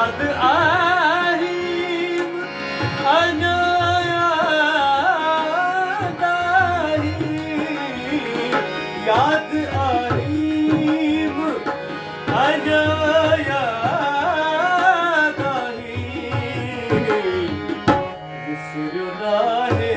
याद आई याद आई याद आई याद आई विसरो नाहे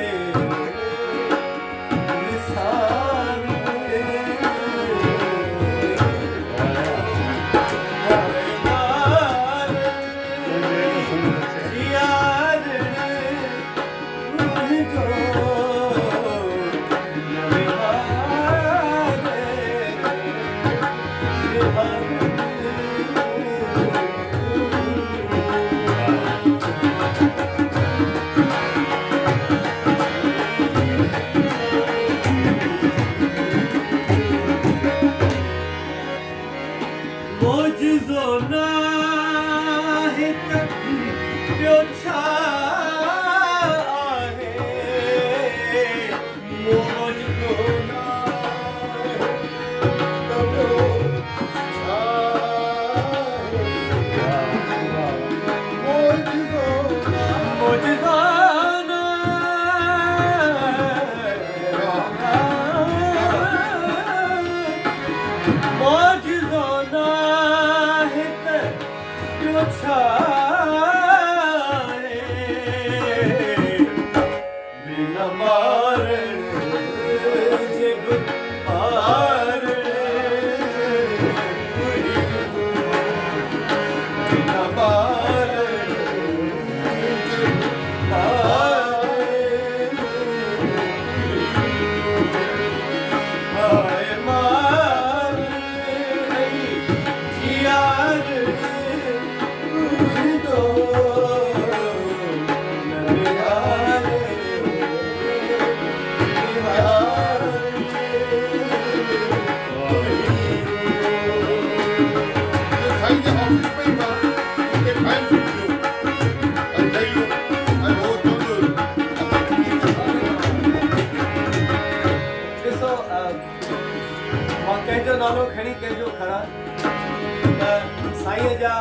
मोजो ना हित ॿियो छा आहे मोजो ना नालो खणी कंहिंजो खणा त साईं जा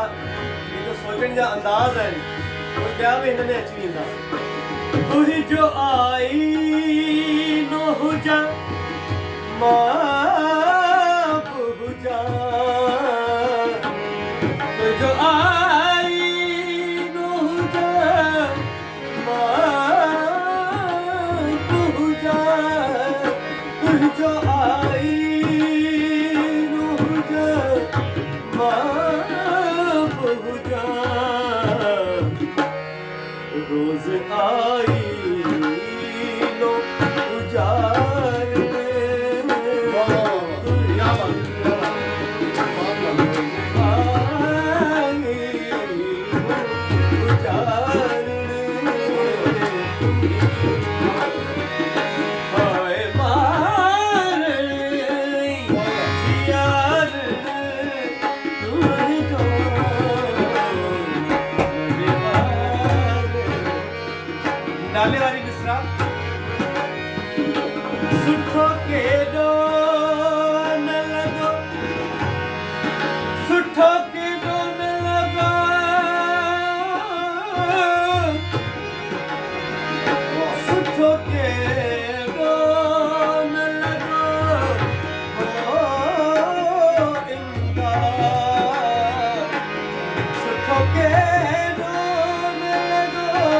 जेको सोचण जा अंदाज़ आहिनि उहे ॿिया बि हिन में अची वेंदा तुंहिंजो आईनो हुजां मां बि हुजां तुंहिंजो आईनो हुजां मां बि हुजां तुंहिंजो रोज आई लो उजाड़ नाले वाली मिसरा सुठो केॾो न लॻो सुठो केॾो न लॻो सुठो केॾो न लॻो हो इमदाद सुठो केॾो न लॻो